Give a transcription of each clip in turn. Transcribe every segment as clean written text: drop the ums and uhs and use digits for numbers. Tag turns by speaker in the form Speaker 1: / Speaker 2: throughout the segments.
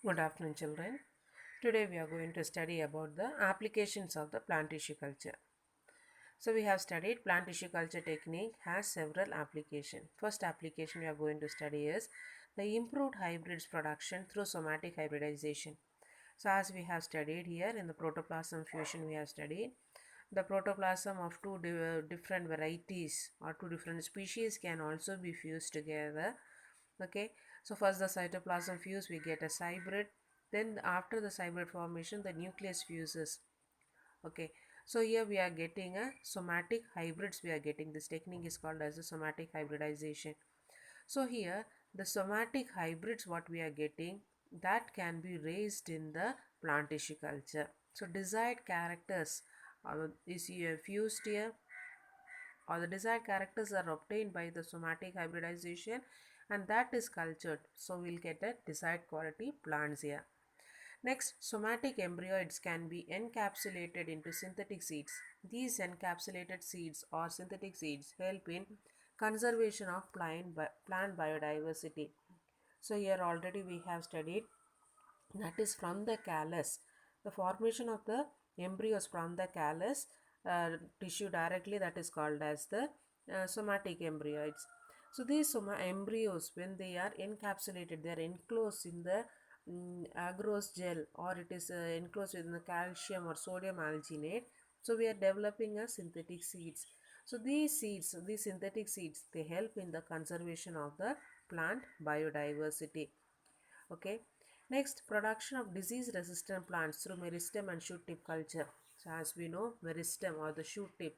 Speaker 1: Good afternoon, children. Today we are going to study about the applications of the plant tissue culture. So we have studied plant tissue culture technique has several applications. First application we are going to study is the improved hybrids production through somatic hybridization. So as we have studied here in the protoplasm fusion we have studied the protoplasm of different varieties or two different species can also be fused together. Okay, so first the cytoplasm fuse we get a hybrid, then after the hybrid formation the nucleus fuses. Okay, so here we are getting a somatic hybrids, we are getting this technique is called as a somatic hybridization. So here the somatic hybrids what we are getting that can be raised in the plant tissue culture. So desired characters is here fused here, or the desired characters are obtained by the somatic hybridization, and that is cultured, so we'll get a desired quality plants here. Next, somatic embryoids can be encapsulated into synthetic seeds. These encapsulated seeds or synthetic seeds help in conservation of plant biodiversity. So here already we have studied that is from the callus. The formation of the embryos from the callus tissue directly, that is called as the somatic embryoids. So these embryos, when they are encapsulated, they are enclosed in the agarose gel, or it is enclosed in the calcium or sodium alginate. So we are developing a synthetic seeds. So these seeds, these synthetic seeds, they help in the conservation of the plant biodiversity. Okay, next, production of disease resistant plants through meristem and shoot tip culture. So as we know, meristem or the shoot tip,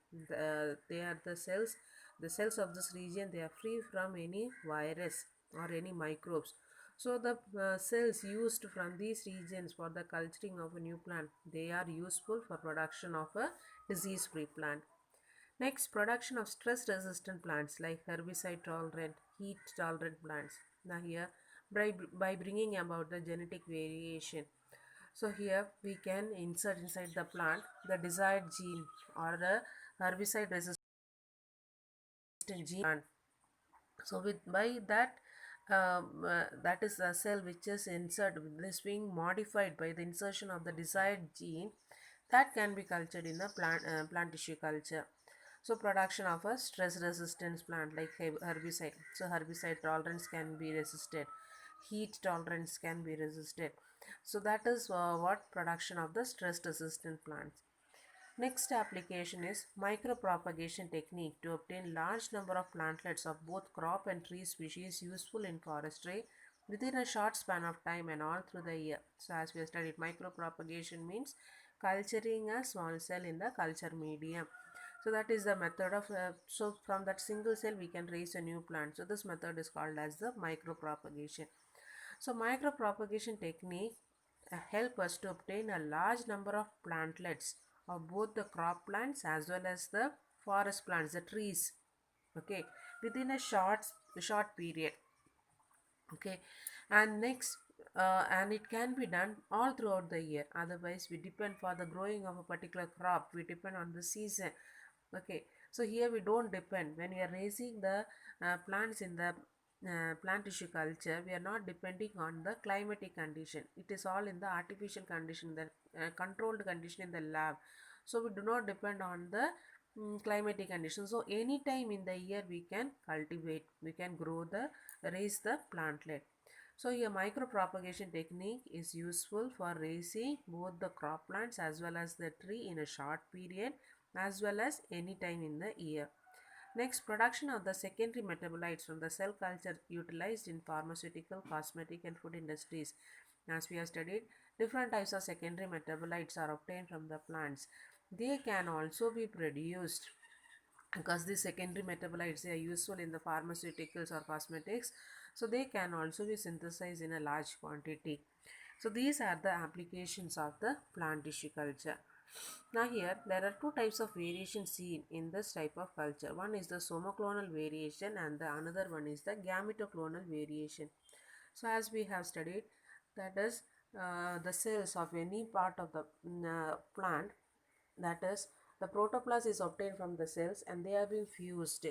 Speaker 1: they are the cells of this region, they are free from any virus or any microbes. So the cells used from these regions for the culturing of a new plant, they are useful for production of a disease free plant. Next, production of stress resistant plants like herbicide tolerant, heat tolerant plants. Now here, by bringing about the genetic variation. So here we can insert inside the plant the desired gene or the herbicide resistant gene. So with by that that is a cell which is inserted, this being modified by the insertion of the desired gene, that can be cultured in the plant tissue culture. So production of a stress resistance plant like herbicide. So herbicide tolerance can be resisted, heat tolerance can be resisted. So that is what production of the stress resistant plants. Next application is micropropagation technique to obtain large number of plantlets of both crop and tree species useful in forestry within a short span of time and all through the year. So as we have studied, micropropagation means culturing a small cell in the culture medium. So that is the method of so from that single cell we can raise a new plant. So this method is called as the micropropagation. So micropropagation technique help us to obtain a large number of plantlets of both the crop plants as well as the forest plants, the trees. Okay, within a short period. Okay, and next, and it can be done all throughout the year. Otherwise, we depend for the growing of a particular crop. We depend on the season. Okay, so here we don't depend when we are raising the plants in the plant tissue culture. We are not depending on the climatic condition. It is all in the artificial condition, the controlled condition in the lab. So we do not depend on the climatic conditions. So any time in the year we can cultivate, we can grow the raise the plantlet. So a micropropagation technique is useful for raising both the crop plants as well as the tree in a short period as well as any time in the year. Next, production of the secondary metabolites from the cell culture utilized in pharmaceutical, cosmetic and food industries. As we have studied, different types of secondary metabolites are obtained from the plants. They can also be produced because these secondary metabolites, they are useful in the pharmaceuticals or cosmetics, so they can also be synthesized in a large quantity. So these are the applications of the plant tissue culture. Now here there are two types of variation seen in this type of culture. One is the somoclonal variation and the another one is the gametoclonal variation. So as we have studied, that is the cells of any part of the plant, that is the protoplasm is obtained from the cells and they are being fused.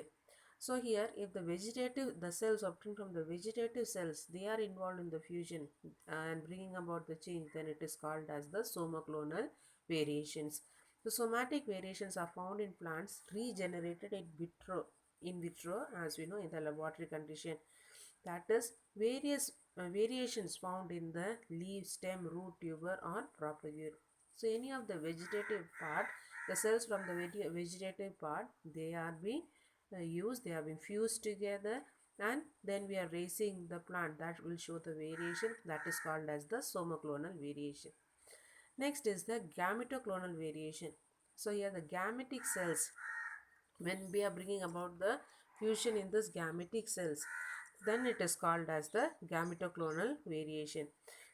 Speaker 1: So here, if the cells obtained from the vegetative cells, they are involved in the fusion and bringing about the change, then it is called as the somoclonal variations. The somatic variations are found in plants regenerated in vitro, as we know, in the laboratory condition. That is, various variations found in the leaf, stem, root, tuber, or propagule. So any of the vegetative part, the cells from the vegetative part, they are being used, they have been fused together, and then we are raising the plant. That will show the variation, that is called as the somoclonal variation. Next is the gametoclonal variation. So here the gametic cells, when we are bringing about the fusion in this gametic cells, then it is called as the gametoclonal variation.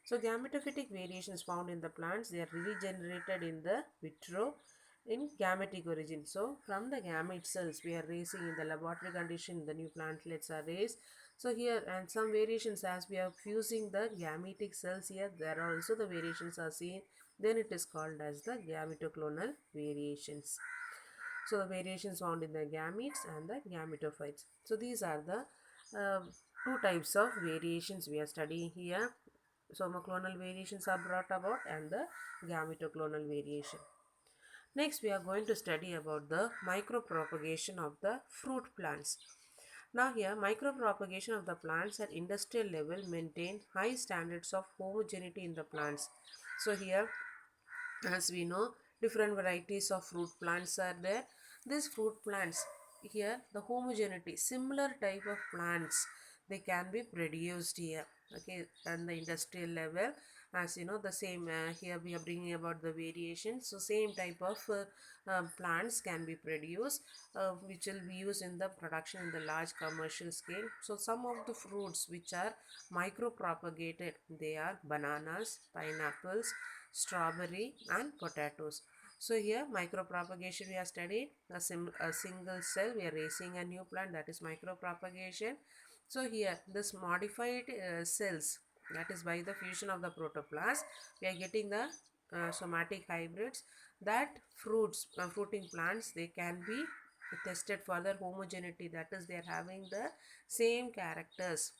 Speaker 1: So gametophytic variations found in the plants, they are regenerated in the vitro in gametic origin. So from the gamete cells we are raising in the laboratory condition, the new plantlets are raised. So here, and some variations as we are fusing the gametic cells, here there are also the variations are seen, then it is called as the gametoclonal variations. So the variations found in the gametes and the gametophytes. So these are the two types of variations we are studying here. Somoclonal variations are brought about and the gametoclonal variation. Next we are going to study about the micropropagation of the fruit plants. Now here, micropropagation of the plants at industrial level maintain high standards of homogeneity in the plants. So here, as we know, different varieties of fruit plants are there. These fruit plants, here the homogeneity, similar type of plants, they can be produced here, okay, on the industrial level. As you know, the same here we are bringing about the variation. So same type of plants can be produced, which will be used in the production in the large commercial scale. So some of the fruits which are micro propagated, they are bananas, pineapples, strawberry, and potatoes. So here micropropagation we are studying, a single cell we are raising a new plant, that is micropropagation. So here this modified cells, that is by the fusion of the protoplast, we are getting the somatic hybrids, that fruiting plants, they can be tested for their homogeneity, that is they are having the same characters.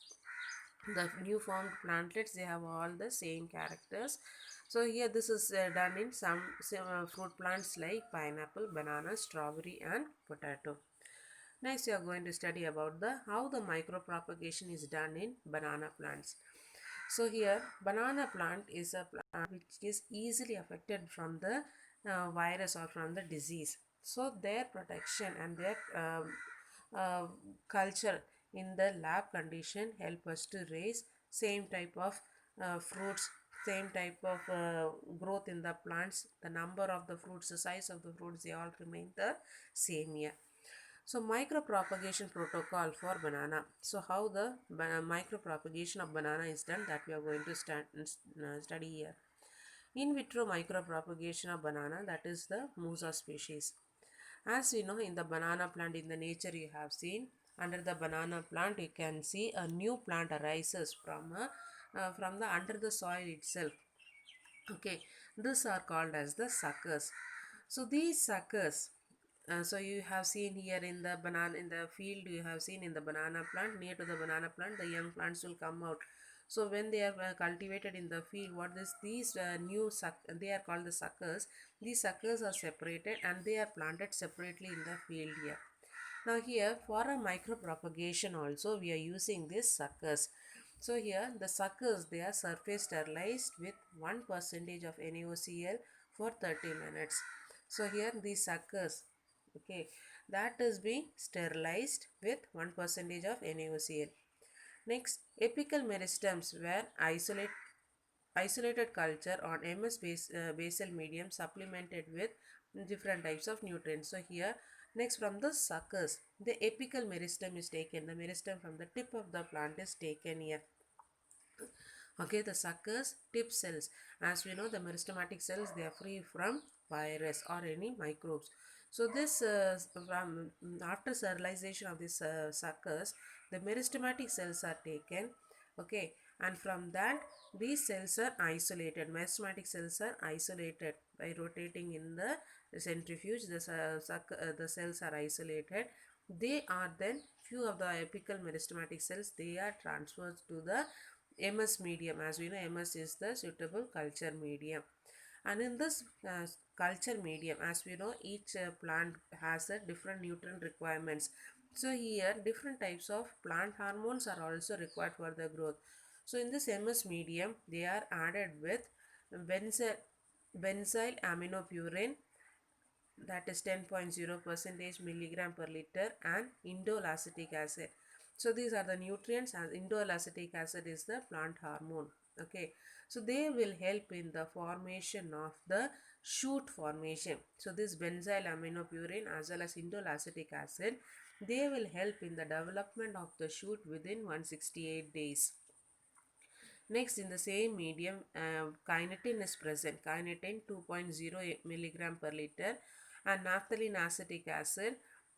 Speaker 1: The new formed plantlets, they have all the same characters. So here this is done in some fruit plants like pineapple, banana, strawberry, and potato. Next we are going to study about the how the micropropagation is done in banana plants. So here banana plant is a plant which is easily affected from the virus or from the disease. So their protection and their uh, culture in the lab condition help us to raise same type of fruits, same type of growth in the plants. The number of the fruits, the size of the fruits, they all remain the same here. So micropropagation protocol for banana. So how the micropropagation of banana is done, that we are going to study here. In vitro micropropagation of banana, that is the Musa species. As you know, in the banana plant, in the nature you have seen, under the banana plant you can see a new plant arises from the under the soil itself. Okay, these are called as the suckers. So these suckers, so you have seen here in the banana, in the field you have seen in the banana plant, near to the banana plant the young plants will come out. So when they are cultivated in the field, what is these they are called the suckers. These suckers are separated and they are planted separately in the field here. Now here for a micropropagation also we are using these suckers. So here the suckers, they are surface sterilized with 1% of NaOCl for 30 minutes. So here these suckers, okay, that is being sterilized with 1% of NaOCl. Next, apical meristems were isolated culture on basal medium supplemented with different types of nutrients. So here, next from the suckers, the apical meristem is taken. The meristem from the tip of the plant is taken here. Okay, the suckers, tip cells. As we know, the meristematic cells, they are free from virus or any microbes. So this after sterilization of these suckers, the meristematic cells are taken. Okay, and from that these cells are isolated. Meristematic cells are isolated by rotating in the centrifuge. The cells are isolated. They are then few of the apical meristematic cells, they are transferred to the MS medium. As we know, MS is the suitable culture medium. And in this culture medium, as we know, each plant has a different nutrient requirements. So here different types of plant hormones are also required for the growth. So in this MS medium, they are added with benzyl benzyl aminopurine, that is 10.0 percentage milligram per liter, and indole acetic acid. So these are the nutrients, and indole acetic acid is the plant hormone. Okay, so they will help in the formation of the shoot formation. So this benzyl aminopurine as well as indole acetic acid, they will help in the development of the shoot within 168 days. Next, in the same medium, kinetin is present. Kinetin 2.0 milligram per liter, and naphthalene acetic acid,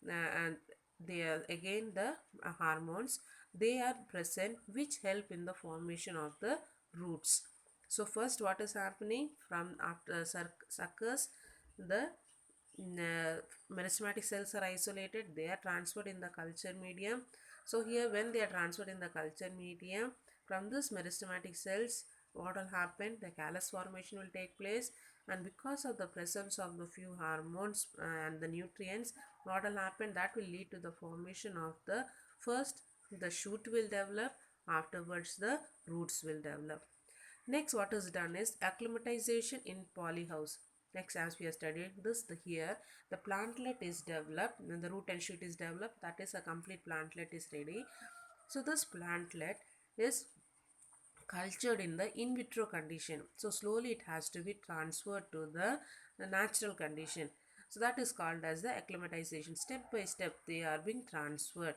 Speaker 1: and they are again the hormones. They are present which help in the formation of the roots. So first, what is happening from after suckers, the meristematic cells are isolated, they are transferred in the culture medium. So here when they are transferred in the culture medium, from this meristematic cells, what will happen, the callus formation will take place, and because of the presence of the few hormones and the nutrients, what will happen, that will lead to the formation of the first the shoot will develop, afterwards the roots will develop. Next, what is done is acclimatization in polyhouse. Next, as we have studied this, here the plantlet is developed and the root and shoot is developed. That is, a complete plantlet is ready. So this plantlet is cultured in the in vitro condition. So slowly it has to be transferred to the natural condition. So that is called as the acclimatization. Step by step they are being transferred.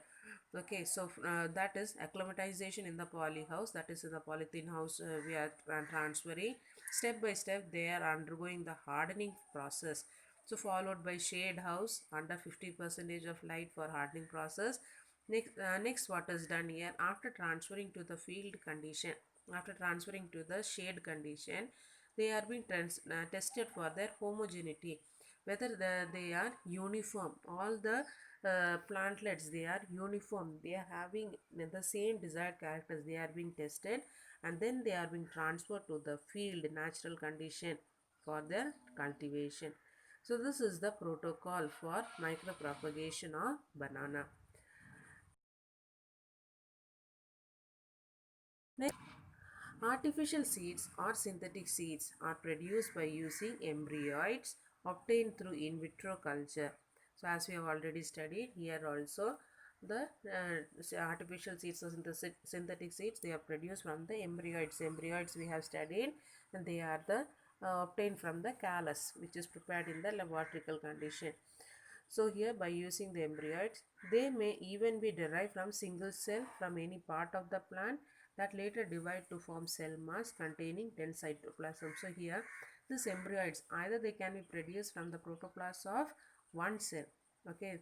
Speaker 1: Okay, so that is acclimatization in the poly house, that is in the polythene house, we are transferring. Step by step they are undergoing the hardening process. So followed by shade house under 50 percentage of light for hardening process. Next, what is done here, after transferring to the field condition, after transferring to the shade condition, they are being tested for their homogeneity, whether they are uniform. All the plantlets, they are uniform, they are having the same desired characters, they are being tested, and then they are being transferred to the field natural condition for their cultivation. So this is the protocol for micropropagation of banana. Next, artificial seeds or synthetic seeds are produced by using embryoids obtained through in vitro culture. So as we have already studied, here also the artificial seeds or synthetic seeds, they are produced from the embryoids. Embryoids we have studied, and they are the obtained from the callus, which is prepared in the laboratory condition. So here, by using the embryoids, they may even be derived from single cell from any part of the plant that later divide to form cell mass containing dense cytoplasm. So here, these embryoids, either they can be produced from the protoplasm of one cell. Okay,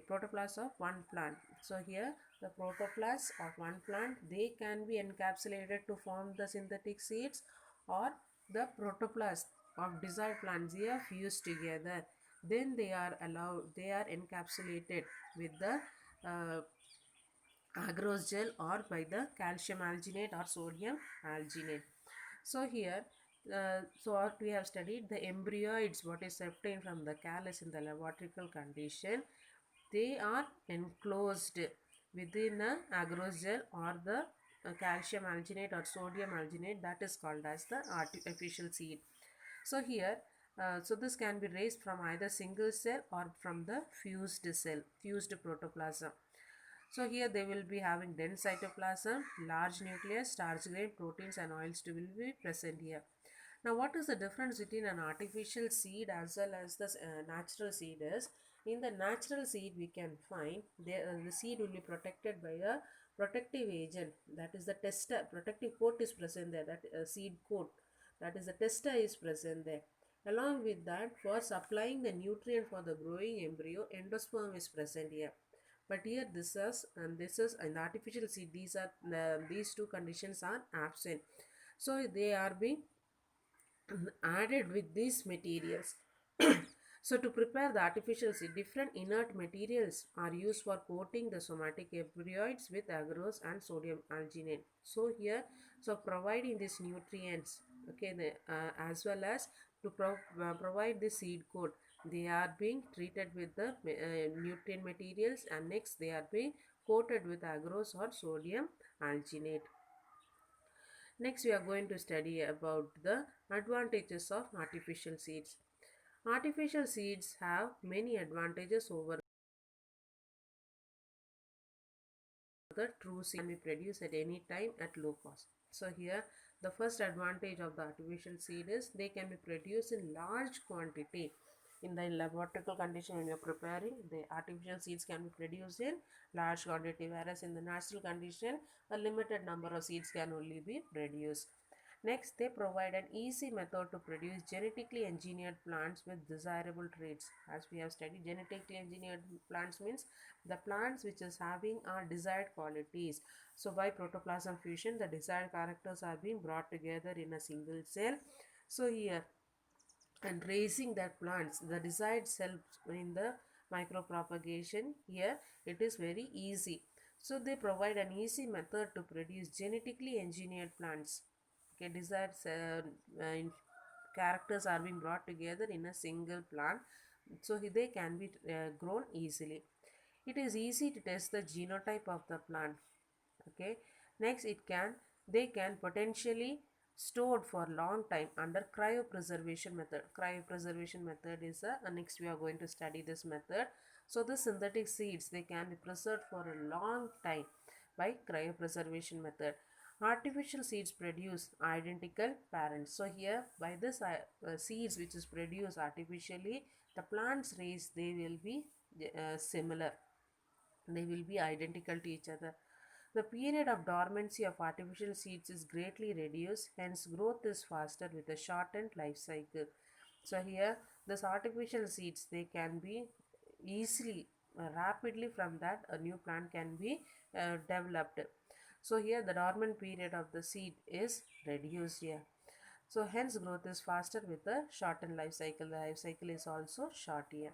Speaker 1: protoplasm of one plant. So here, the protoplasm of one plant, they can be encapsulated to form the synthetic seeds, or the protoplasm of desired plants, they are fused together, then they are encapsulated with the uh, agarose gel or by the calcium alginate or sodium alginate. So here, so what we have studied, the embryoids, what is obtained from the callus in the laboratory condition, they are enclosed within a agarose gel or the calcium alginate or sodium alginate, that is called as the artificial seed. So here, so this can be raised from either single cell or from the fused cell, fused protoplasm. So here they will be having dense cytoplasm, large nucleus, starch grain, proteins and oils to will be present here. Now what is the difference between an artificial seed as well as the natural seed is, in the natural seed we can find the seed will be protected by a protective agent, that is the tester, protective coat is present there, that seed coat, that is the tester is present there. Along with that, for supplying the nutrient for the growing embryo, endosperm is present here. But here this is an artificial seed, these two conditions are absent. So they are being added with these materials. So to prepare the artificial seed, different inert materials are used for coating the somatic embryoids with agarose and sodium alginate. So here, so providing these nutrients, okay, as well as to provide the seed coat, they are being treated with the nutrient materials, and next they are being coated with agarose or sodium alginate. Next, we are going to study about the advantages of artificial seeds. Artificial seeds have many advantages over the true seed, can be produced at any time at low cost. So here the first advantage of the artificial seed is they can be produced in large quantity. In the laboratory condition, when you are preparing, the artificial seeds can be produced in large quantity, whereas in the natural condition a limited number of seeds can only be produced. Next, they provide an easy method to produce genetically engineered plants with desirable traits. As we have studied, genetically engineered plants means the plants which is having our desired qualities. So by protoplasm fusion, the desired characters are being brought together in a single cell. So here, and raising that plants, the desired cells in the micropropagation, here it is very easy. So they provide an easy method to produce genetically engineered plants. Okay, desired characters are being brought together in a single plant, so they can be grown easily. It is easy to test the genotype of the plant. Okay, next they can potentially stored for long time under cryopreservation method. Cryopreservation method is next we are going to study this method. So the synthetic seeds, they can be preserved for a long time by cryopreservation method. Artificial seeds produce identical parents. So here by this seeds which is produced artificially, the plants raised, they will be similar, they will be identical to each other. The period of dormancy of artificial seeds is greatly reduced, hence growth is faster with a shortened life cycle. So here this artificial seeds, they can be easily rapidly from that a new plant can be developed. So here the dormant period of the seed is reduced here. So hence growth is faster with a shortened life cycle. The life cycle is also short here.